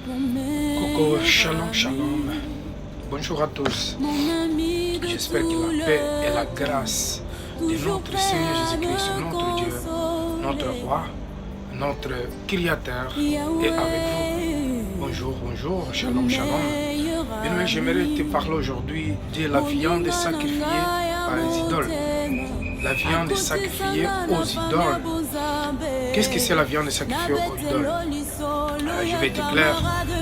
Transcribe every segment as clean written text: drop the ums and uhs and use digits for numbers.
Coucou, shalom, shalom. Bonjour à tous. J'espère que la paix et la grâce de notre Seigneur Jésus-Christ, notre Dieu, notre Roi, notre Créateur est avec vous. Bonjour, bonjour, shalom, shalom. Bien, j'aimerais te parler aujourd'hui de la viande sacrifiée par les idoles. La viande sacrifiée aux idoles. Qu'est-ce que c'est la viande sacrifiée aux idoles? Je vais être clair.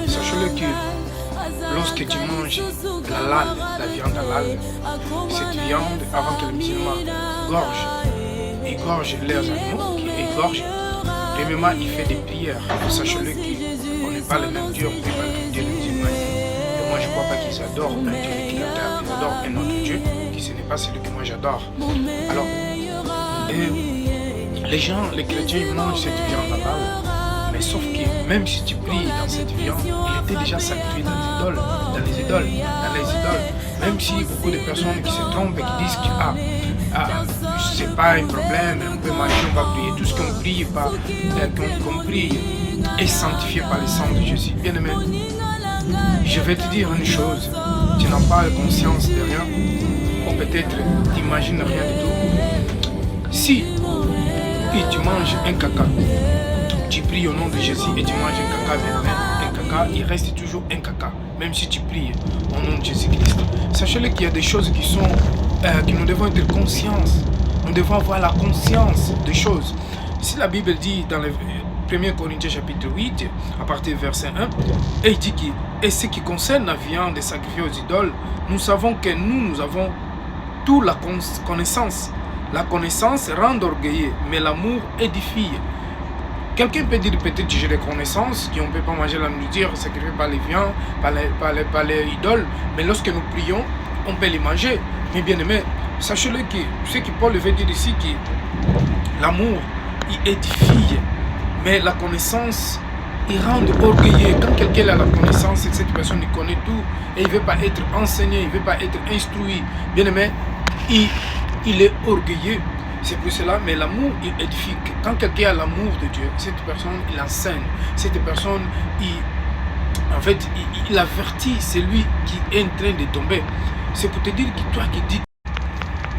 Sachez-le que lorsque tu manges la lale, la viande halal, cette viande, avant que les musulmans égorgent leurs animaux, qui égorgent, premièrement, il fait des prières. Sachez-le qu'on n'est pas le même Dieu, on n'est pas le Dieu des musulmans. Et moi, je ne crois pas qu'ils adorent un Dieu le Créateur, ils adorent un autre Dieu, qui ce n'est pas celui que moi j'adore. Alors, les gens, les chrétiens, ils mangent cette viande halal. Mais sauf que même si tu pries dans cette viande, il était déjà sacrifié dans les idoles. Même si beaucoup de personnes qui se trompent et qui disent que c'est pas un problème, on peut manger, on va prier. Tout ce qu'on prie, qu'on prie est sanctifié par le sang de Jésus. Bien aimé, je vais te dire une chose, tu n'as pas conscience de rien, ou peut-être tu n'imagines rien du tout. Si tu manges un caca, tu pries au nom de Jésus et tu manges un caca, un caca, il reste toujours un caca, même si tu pries au nom de Jésus-Christ. Sachez-le qu'il y a des choses qui sont, que nous devons être conscients. Nous devons avoir la conscience des choses. Si la Bible dit dans le 1 Corinthiens chapitre 8, à partir du verset 1, et il dit que, et ce qui concerne la viande sacrifiée aux idoles, nous savons que nous avons toute la connaissance. La connaissance rend orgueilleux, mais l'amour édifie. Quelqu'un peut dire peut-être que j'ai des connaissances, qu'on ne peut pas manger la nourriture sacrifiée par les viandes, par les idoles, mais lorsque nous prions, on peut les manger. Mais bien aimé, sachez-le que ce que Paul veut dire ici, que l'amour, il édifie, mais la connaissance, il rend orgueilleux. Quand quelqu'un a la connaissance, et cette personne il connaît tout, et il ne veut pas être enseigné, il ne veut pas être instruit, bien aimé, il est orgueilleux. C'est pour cela, mais l'amour, il édifie. Quand quelqu'un a l'amour de Dieu, cette personne, il enseigne. Cette personne, il avertit celui qui est en train de tomber. C'est pour te dire que toi qui dis,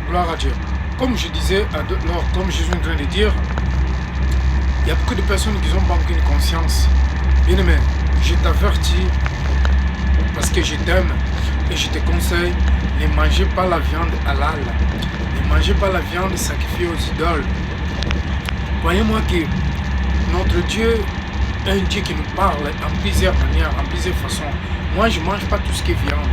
gloire à Dieu. Comme je disais, comme je suis en train de dire, il y a beaucoup de personnes qui n'ont pas aucune conscience. Bien aimé, je t'avertis parce que je t'aime et je te conseille, ne mangez pas la viande halal. Ne mangez pas la viande sacrifiée aux idoles. Croyez-moi que notre Dieu est un Dieu qui nous parle en plusieurs manières, en plusieurs façons. Moi, je ne mange pas tout ce qui est viande.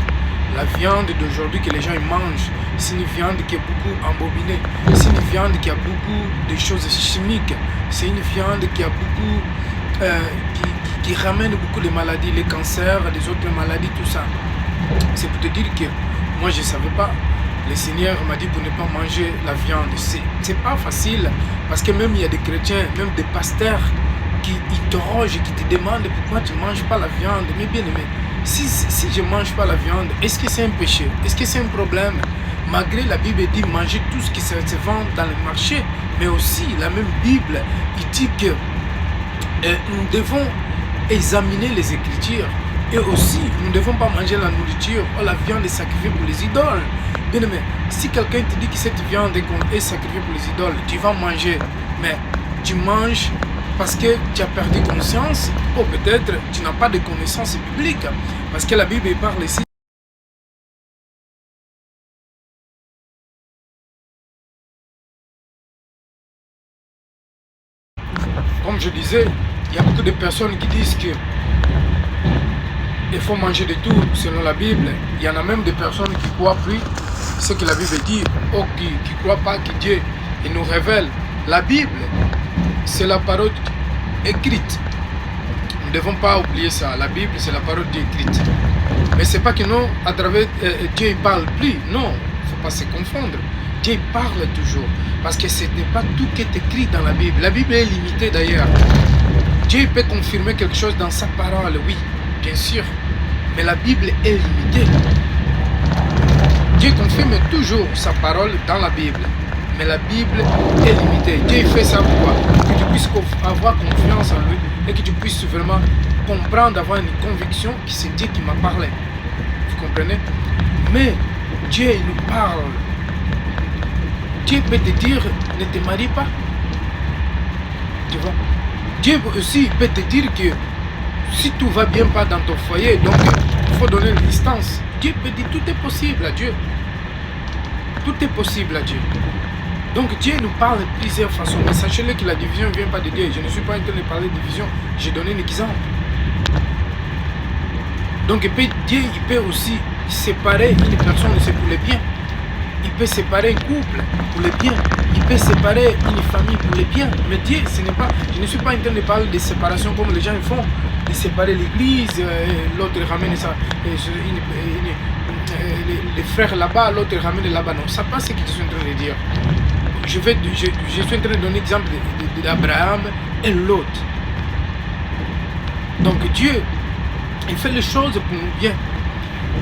La viande d'aujourd'hui que les gens mangent, c'est une viande qui est beaucoup embobinée. C'est une viande qui a beaucoup de choses chimiques. C'est une viande qui a beaucoup, qui ramène beaucoup de maladies, les cancers, les autres maladies, tout ça. C'est pour te dire que moi, je ne savais pas. Le Seigneur m'a dit pour ne pas manger la viande. C'est pas facile parce que même il y a des chrétiens, même des pasteurs qui interrogent et qui te demandent pourquoi tu ne manges pas la viande. Mais bien aimé, si je ne mange pas la viande, est-ce que c'est un péché? Est-ce que c'est un problème? Malgré la Bible dit manger tout ce qui se vend dans le marché, mais aussi la même Bible, il dit que nous devons examiner les Écritures. Et aussi, nous ne devons pas manger la nourriture ou la viande est sacrifiée pour les idoles. Bien aimé, si quelqu'un te dit que cette viande est sacrifiée pour les idoles, tu vas manger, mais tu manges parce que tu as perdu conscience ou peut-être tu n'as pas de connaissances bibliques. Parce que la Bible parle ici. Comme je disais, il y a beaucoup de personnes qui disent que il faut manger de tout selon la Bible. Il y en a même des personnes qui croient plus ce que la Bible dit, ou qui ne croient pas que Dieu il nous révèle. La Bible, c'est la parole écrite. Nous ne devons pas oublier ça. La Bible, c'est la parole Dieu écrite. Mais ce n'est pas que non, à travers Dieu ne parle plus. Non, il ne faut pas se confondre. Dieu parle toujours. Parce que ce n'est pas tout qui est écrit dans la Bible. La Bible est limitée d'ailleurs. Dieu peut confirmer quelque chose dans sa parole, oui. Bien sûr, mais la Bible est limitée. Dieu confirme toujours sa parole dans la Bible, mais la Bible est limitée. Dieu fait ça pour que tu puisses avoir confiance en lui et que tu puisses vraiment comprendre, avoir une conviction que c'est Dieu qui m'a parlé. Vous comprenez? Mais Dieu nous parle. Dieu peut te dire, ne te marie pas. Tu vois? Dieu aussi peut te dire que si tout va bien pas dans ton foyer, donc il faut donner une distance. Dieu peut dire tout est possible à Dieu. Tout est possible à Dieu. Donc Dieu nous parle de plusieurs façons. Mais sachez-le que la division ne vient pas de Dieu. Je ne suis pas en train de parler de division. J'ai donné un exemple. Donc Dieu il peut aussi séparer une personne, c'est pour le bien. Il peut séparer un couple pour le bien. Il peut séparer une famille pour le bien. Mais Dieu, ce n'est pas... Je ne suis pas en train de parler de séparation comme les gens font. De séparer l'église, l'autre ramène ça, les frères là-bas, l'autre ramène là-bas. Non, ça pas ce que je suis en train de dire. Je suis en train de donner l'exemple d'Abraham et Lot. Donc Dieu, il fait les choses pour nous bien.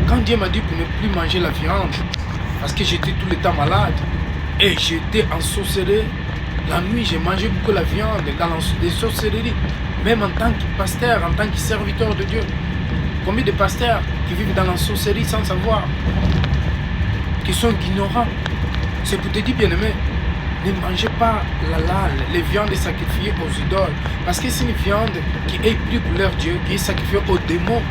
Quand Dieu m'a dit pour ne plus manger la viande, parce que j'étais tout le temps malade, et j'étais ensorcelé, la nuit j'ai mangé beaucoup la viande dans des sorcelleries, même en tant que pasteur, en tant que serviteur de Dieu. Combien de pasteurs qui vivent dans la sorcellerie sans savoir, qui sont ignorants. C'est pour te dire, bien-aimé, ne mangez pas la lalle, les viandes sacrifiées aux idoles. Parce que c'est une viande qui est prise pour leur Dieu, qui est sacrifiée aux démons.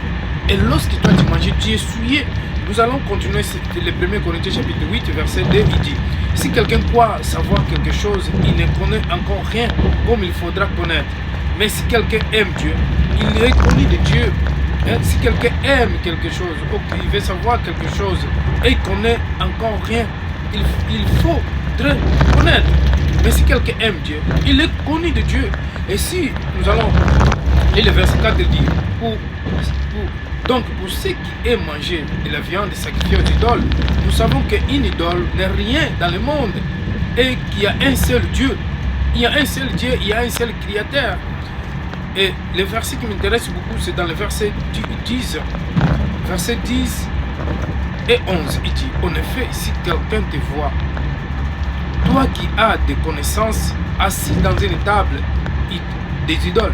Et lorsque toi tu manges, tu es souillé. Nous allons continuer le 1er Corinthiens chapitre 8, verset 2, il dit, si quelqu'un croit savoir quelque chose, il ne connaît encore rien comme il faudra connaître. Mais si quelqu'un aime Dieu, il est connu de Dieu. Si quelqu'un aime quelque chose, il veut savoir quelque chose, et il connaît encore rien, il faudrait connaître. Mais si quelqu'un aime Dieu, il est connu de Dieu. Et si nous allons lire le verset 4, il dit, donc pour ceux qui aiment manger de la viande sacrifiée aux idoles, nous savons qu'une idole n'est rien dans le monde et qu'il y a un seul Dieu. Il y a un seul Dieu, il y a un seul Créateur. Et le verset qui m'intéresse beaucoup, c'est dans le verset 10. Verset 10 et 11, il dit, en effet, si quelqu'un te voit, toi qui as des connaissances, assis dans une table des idoles,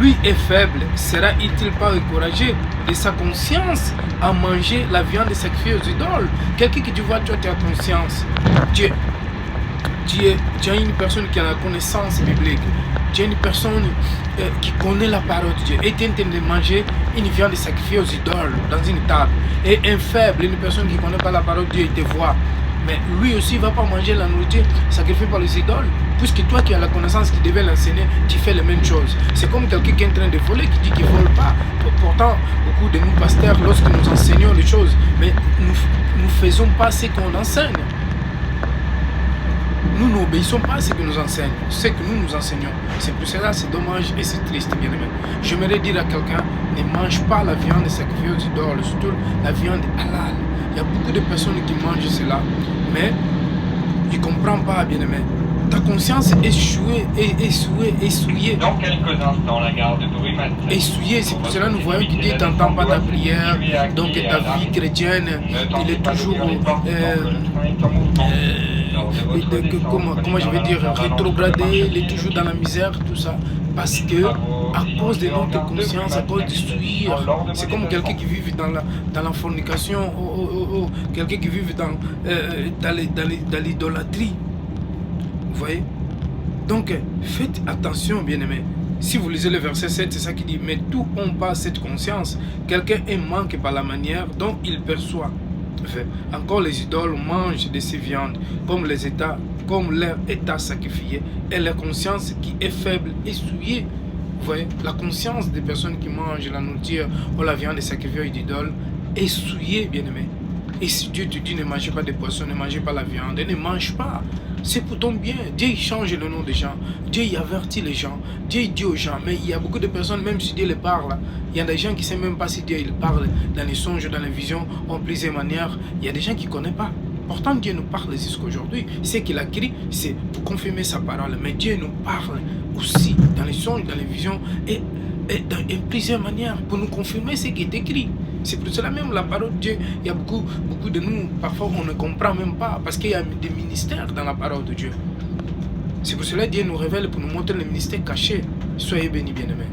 lui est faible, sera-t-il pas encouragé de sa conscience à manger la viande sacrifiée aux idoles? Quelqu'un qui te voit, toi tu as conscience. Tu es une personne qui a la connaissance biblique. Tu es une personne qui connaît la parole de Dieu. Et tu es en train de manger une viande sacrifiée aux idoles dans une table. Et un faible, une personne qui ne connaît pas la parole de Dieu, il te voit. Mais lui aussi ne va pas manger la nourriture sacrifiée par les idoles. Puisque toi qui as la connaissance qui devait l'enseigner, tu fais les mêmes choses. C'est comme quelqu'un qui est en train de voler, qui dit qu'il ne vole pas. Pourtant, beaucoup de nous pasteurs, lorsque nous enseignons les choses, mais nous ne faisons pas ce qu'on enseigne. Nous n'obéissons pas à ce que nous enseignons, ce que nous enseignons. C'est pour cela, c'est dommage et c'est triste, bien aimé. J'aimerais dire à quelqu'un, ne mange pas la viande sacrifiée aux idoles, surtout la viande halal. Il y a beaucoup de personnes qui mangent cela, mais ils ne comprennent pas, bien aimé. Ta conscience est essuyée. Dans quelques instants, la gare de Brumath. Essuyée, c'est pour cela que nous voyons que Dieu n'entend pas ta prière, donc ta vie chrétienne, il est toujours... comment je vais dire, rétrogradé, il est toujours dans la misère, tout ça, parce que à cause de notre conscience, à cause du souillure, c'est comme quelqu'un qui vit dans la fornication, quelqu'un qui vit dans l'idolâtrie, vous voyez. Donc faites attention, bien-aimés. Si vous lisez le verset 7, c'est ça qui dit, mais tous n'ont pas cette conscience, quelqu'un est manqué par la manière dont il perçoit. Encore les idoles mangent de ces viandes comme leur état sacrifié, et leur conscience qui est faible est souillée. Vous voyez, la conscience des personnes qui mangent la nourriture ou la viande sacrifiée aux idoles est souillée, bien aimé. Et si Dieu te dit ne mangez pas de poissons, ne mangez pas la viande, ne mange pas. C'est pour ton bien. Dieu il change le nom des gens. Dieu il avertit les gens. Dieu il dit aux gens. Mais il y a beaucoup de personnes, même si Dieu les parle, il y a des gens qui ne savent même pas si Dieu il parle dans les songes, dans les visions, en plusieurs manières. Il y a des gens qui ne connaissent pas. Pourtant Dieu nous parle jusqu'aujourd'hui. Ce qu'il a écrit, c'est pour confirmer sa parole. Mais Dieu nous parle aussi dans les songes, dans les visions et dans plusieurs manières pour nous confirmer ce qui est écrit. C'est pour cela même la parole de Dieu, il y a beaucoup de nous, parfois on ne comprend même pas, parce qu'il y a des ministères dans la parole de Dieu. C'est pour cela que Dieu nous révèle pour nous montrer les ministères cachés. Soyez bénis, bien-aimés.